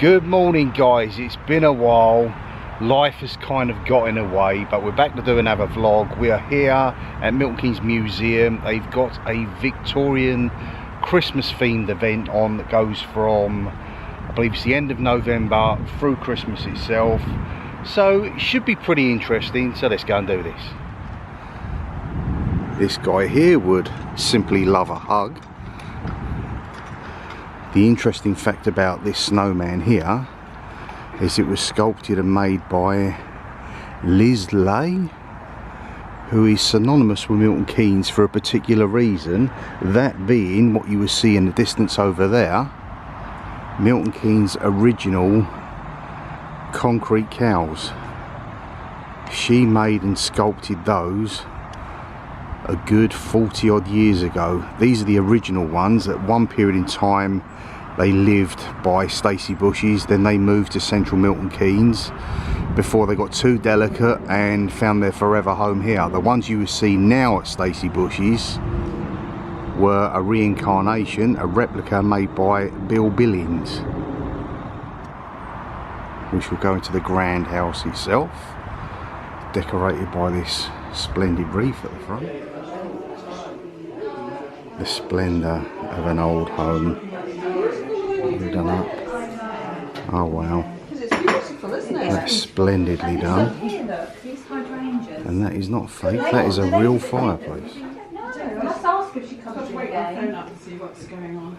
Good morning guys, it's been a while, life has kind of got in the way, but we're back to do another vlog. We are here at Milton Keynes Museum. They've got a Victorian Christmas themed event on that goes from, I believe it's the end of November through Christmas itself, so it should be pretty interesting. So let's go and do this. This guy here would simply love a hug. The interesting fact about this snowman here is it was sculpted and made by Liz Lay, who is synonymous with Milton Keynes for a particular reason, that being what you will see in the distance over there, Milton Keynes' original concrete cows. She made and sculpted those a good 40 odd years ago. These are the original ones. At one period in time they lived by Stacey Bushes, then they moved to central Milton Keynes before they got too delicate and found their forever home here. The ones you will see now at Stacey Bushes were a reincarnation, a replica made by Bill Billings, which will go into the grand house itself, decorated by this splendid wreath at the front. The splendour of an old home. Done up. Oh wow. It's beautiful, isn't it? That's splendidly done. And that is not fake, that is a real fireplace. Let's ask if she comes in again. Up and see what's going on.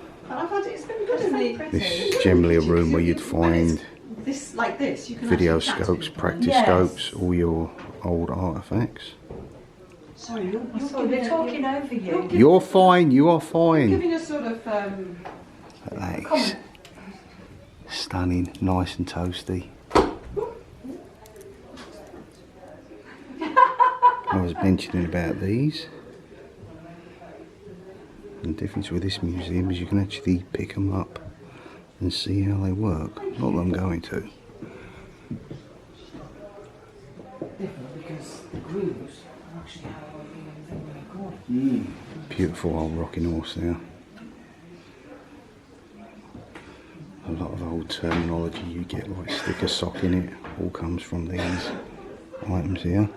It's been good, isn't it? This is generally a room where you'd find This, like this, you can video actually scopes, practice scopes, all your old artefacts. Sorry, we're talking over you. You're fine, you are fine. Giving a sort of That is stunning, nice and toasty. I was mentioning about these. The difference with this museum is you can actually pick them up and see how they work. Not that I'm going to. Because the grooves are actually how we record. Beautiful old rocking horse there. A lot of old terminology you get, like stick a sock in it, all comes from these items here.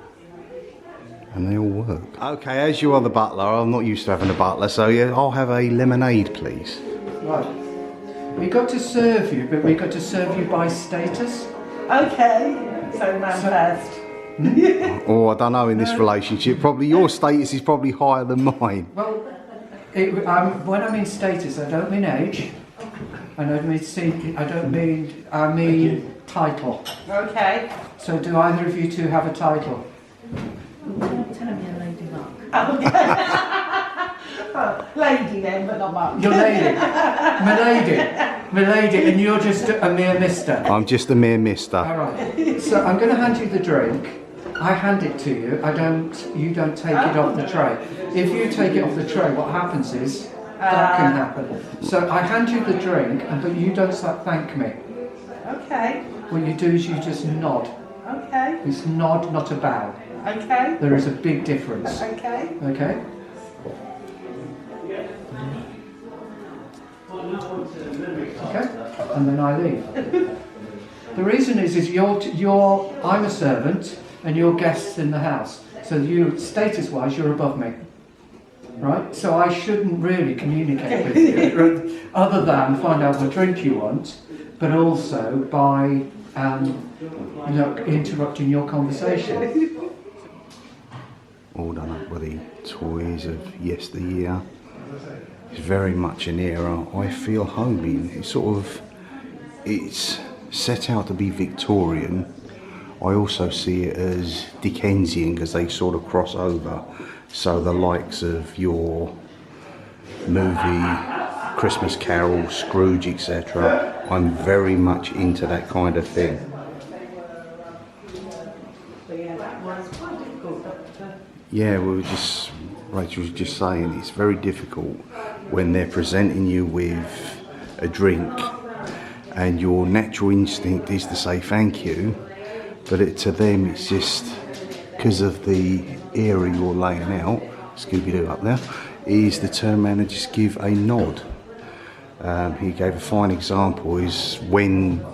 And they all work. Okay, as you are the butler, I'm not used to having a butler, so yeah, I'll have a lemonade, please. Right. We got to serve you, but we got to serve you by status. okay. So man first. Or I don't know, in this relationship, probably your status is probably higher than mine. Well, when I mean status, I don't mean age. I mean title. Okay. So do either of you two have a title? Tell me a lady luck. Well, lady then, but not much. You're lady. Milady, and you're just a mere mister. I'm just a mere mister. All right. So I'm going to hand you the drink. I hand it to you. You don't take it off the tray. If you take it off the tray, what happens is that can happen. So I hand you the drink, but you don't thank me. Okay. What you do is you just nod. Okay. It's nod, not a bow. Okay. There is a big difference. Okay. Okay? Okay? And then I leave. The reason is I'm a servant and you're guests in the house. So you, status-wise, you're above me. Right? So I shouldn't really communicate with you, right? Other than find out what drink you want, but also by interrupting your conversation. All done up with the toys of yesteryear. It's very much an era I feel home in. It's set out to be Victorian. I also see it as Dickensian because they sort of cross over. So the likes of your movie, Christmas Carol, Scrooge, etc. I'm very much into that kind of thing. Yeah, Rachel was just saying, it's very difficult when they're presenting you with a drink and your natural instinct is to say thank you, but to them it's just because of the era you're laying out, Scooby-Doo up there, is to turn around and just give a nod. He gave a fine example, is when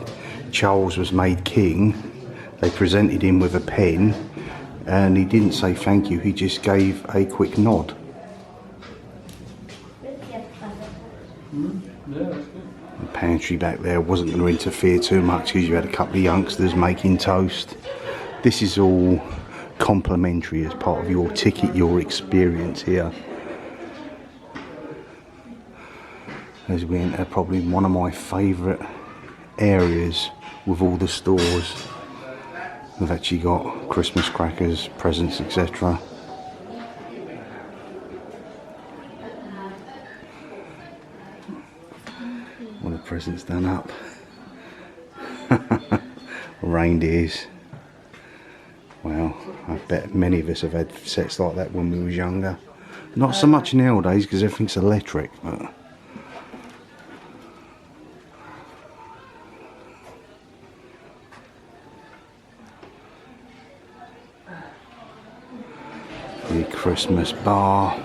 Charles was made king, they presented him with a pen and he didn't say thank you, he just gave a quick nod. The pantry back there wasn't going to interfere too much because you had a couple of youngsters making toast. This is all complimentary as part of your ticket, your experience here. As we enter probably one of my favourite areas with all the stores. They've actually got Christmas crackers, presents, etc. All the presents done up. Reindeers. Well, I bet many of us have had sets like that when we was younger. Not so much nowadays because everything's electric, but the Christmas bar.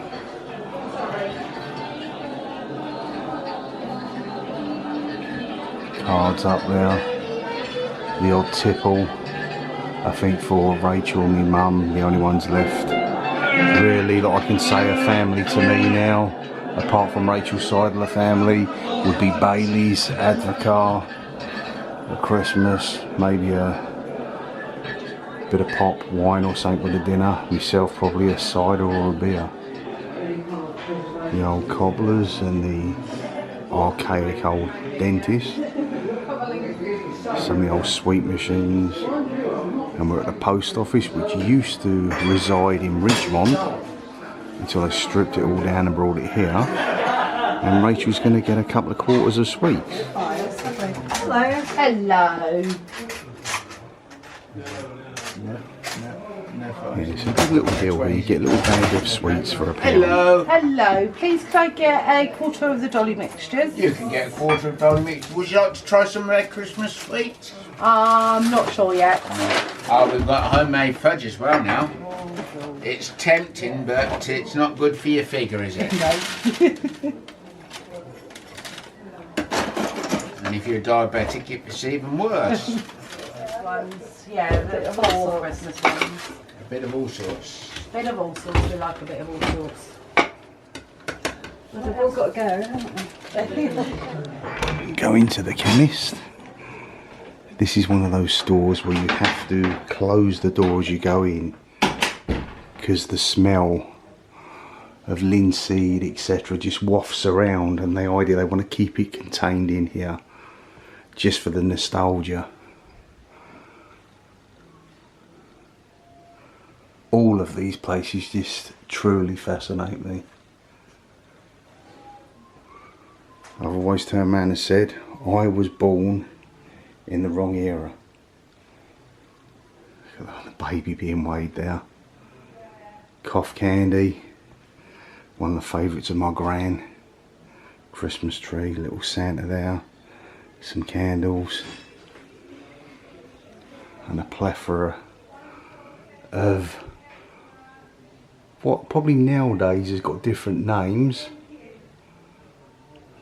Cards up there. The odd tipple. I think for Rachel and my mum, the only ones left really that I can say are family to me now, apart from Rachel's side of the family, would be Bailey's, Advocar, at Christmas, maybe a bit of pop, wine or something with the dinner, myself probably a cider or a beer. The old cobblers and the archaic old dentist, some of the old sweet machines, and we're at the post office, which used to reside in Ridgemont until they stripped it all down and brought it here, and Rachel's going to get a couple of quarters of sweets. Hello. Hello. Yeah, it's a good little deal where you get a little bag of sweets for a pound. Hello. Hello. Please can I get a quarter of the dolly mixtures? You can get a quarter of dolly mix. Would you like to try some of their Christmas sweets? I'm not sure yet. Oh, we've got homemade fudge as well now. It's tempting, but it's not good for your figure, is it? No. And if you're diabetic, it's even worse. Ones, yeah, the four Christmas ones. A bit of all sorts. Bit of all sorts. We like a bit of all sorts. We've all got to go, haven't we? Go into the chemist. This is one of those stores where you have to close the door as you go in because the smell of linseed, etc. just wafts around, and the idea they want to keep it contained in here just for the nostalgia. All of these places just truly fascinate me. I've always turned around and said I was born in the wrong era. Look at the baby being weighed there. Cough candy, one of the favourites of my gran. Christmas tree, little Santa there, some candles, and a plethora of what probably nowadays has got different names.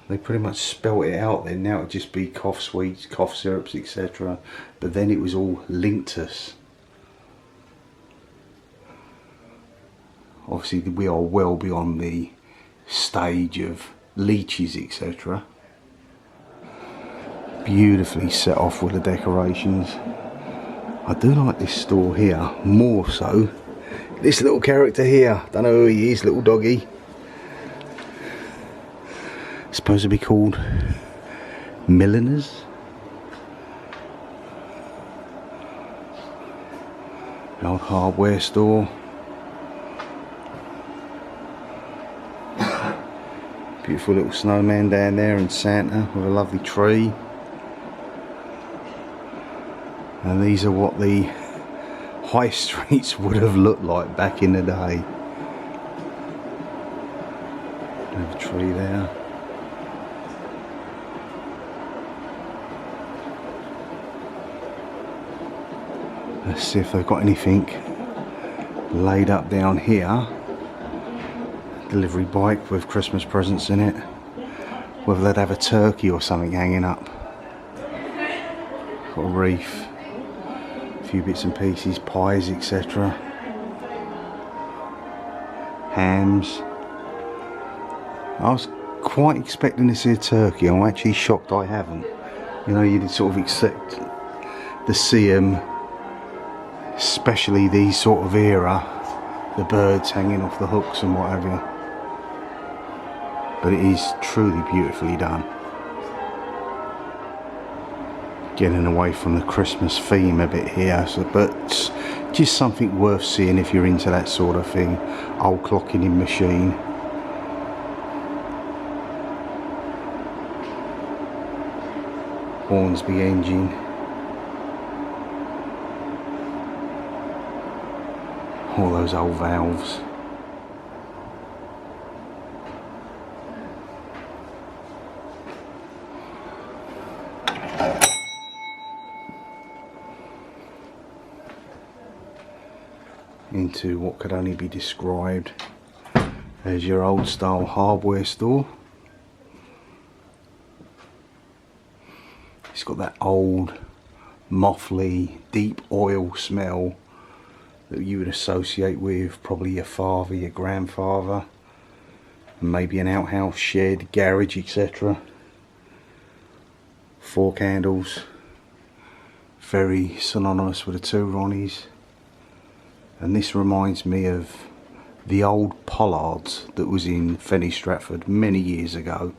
They pretty much spelt it out then. Now it'd just be cough sweets, cough syrups, etc. But then it was all Linctus. Obviously we are well beyond the stage of leeches, etc. Beautifully set off with the decorations. I do like this store here more so. This little character here, don't know who he is, little doggy. Supposed to be called Milliners. The old hardware store. Beautiful little snowman down there and Santa with a lovely tree. And these are what the high streets would have looked like back in the day. Another tree there. Let's see if they've got anything laid up down here. Delivery bike with Christmas presents in it. whether they'd have a turkey or something hanging up. Got a wreath, a few bits and pieces, pies, etc. Hams. I was quite expecting to see a turkey. I'm actually shocked I haven't. You know, you'd sort of expect to see them, especially these sort of era, the birds hanging off the hooks and what have you. But it is truly beautifully done. Getting away from the Christmas theme a bit here, so, but just something worth seeing if you're into that sort of thing. Old clocking in machine. Hornsby engine. All those old valves. Into what could only be described as your old style hardware store. It's got that old mothly deep oil smell that you would associate with probably your father, your grandfather, and maybe an outhouse, shed, garage, etc. 4 candles, very synonymous with the 2 Ronnies. And this reminds me of the old pollards that was in Fenny Stratford many years ago.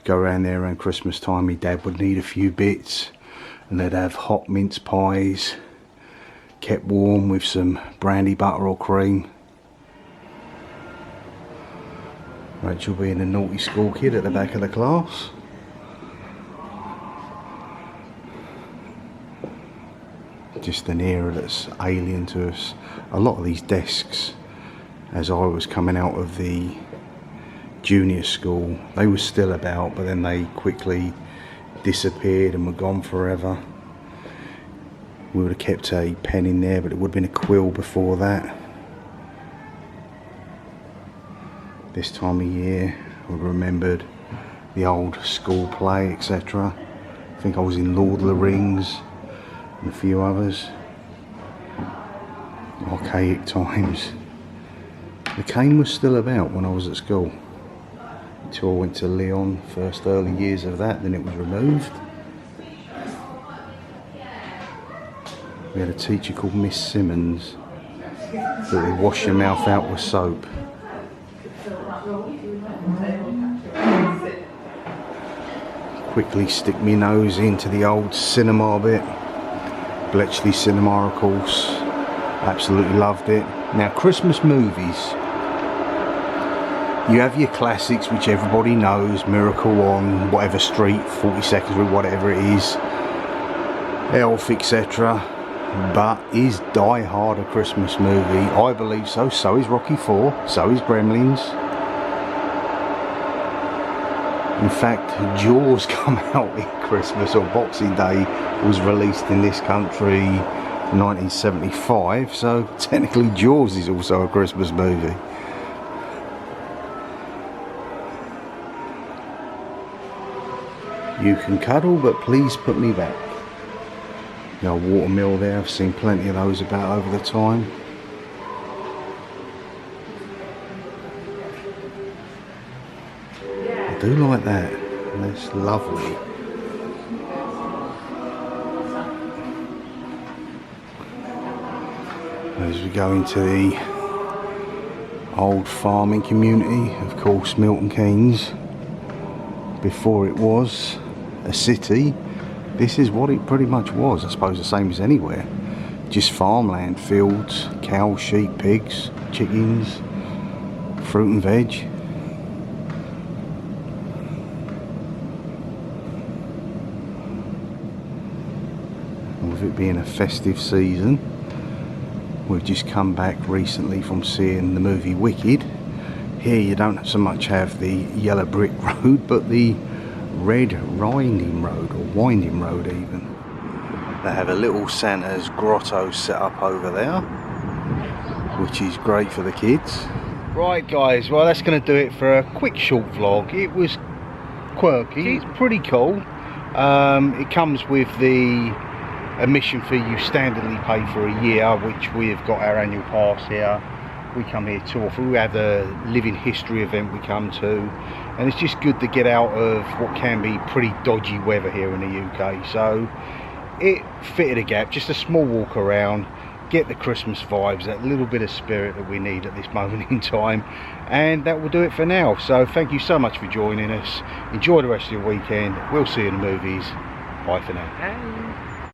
Go around there around Christmas time, my dad would need a few bits, and they'd have hot mince pies, kept warm with some brandy butter or cream. Rachel being a naughty school kid at the back of the class. Just an era that's alien to us. A lot of these desks, as I was coming out of the junior school, they were still about, but then they quickly disappeared and were gone forever. We would have kept a pen in there, but it would have been a quill before that. This time of year, I remembered the old school play, etc. I think I was in Lord of the Rings and a few others. Archaic times. The cane was still about when I was at school, until I went to Lyon, first early years of that, then it was removed. We had a teacher called Miss Simmons that would wash your mouth out with soap. Quickly stick my nose into the old cinema bit. Bletchley Cinema, of course. Absolutely loved it. Now, Christmas movies. You have your classics, which everybody knows. Miracle on whatever street, 42nd Street, whatever it is. Elf, etc. But is Die Hard a Christmas movie? I believe so. So is Rocky IV. So is Gremlins. In fact, Jaws come out in Christmas, or Boxing Day was released in this country in 1975. So technically Jaws is also a Christmas movie. You can cuddle, but please put me back. The old watermill there, I've seen plenty of those about over the time. I do like that, that's lovely. As we go into the old farming community, of course Milton Keynes, before it was a city, this is what it pretty much was. I suppose the same as anywhere, just farmland, fields, cows, sheep, pigs, chickens, fruit and veg. And with it being a festive season, we've just come back recently from seeing the movie Wicked. Here you don't so much have the yellow brick road, but the red winding road, or winding road even. They have a little Santa's grotto set up over there, which is great for the kids. Right guys, well that's going to do it for a quick short vlog. It was quirky. It's pretty cool. It comes with the admission fee you standardly pay for a year, which we have got our annual pass here. We come here too often. We have the living history event we come to, and it's just good to get out of what can be pretty dodgy weather here in the UK. So it fitted a gap, just a small walk around, get the Christmas vibes, that little bit of spirit that we need at this moment in time, and that will do it for now. So thank you so much for joining us. Enjoy the rest of your weekend. We'll see you in the movies. Bye for now. Bye.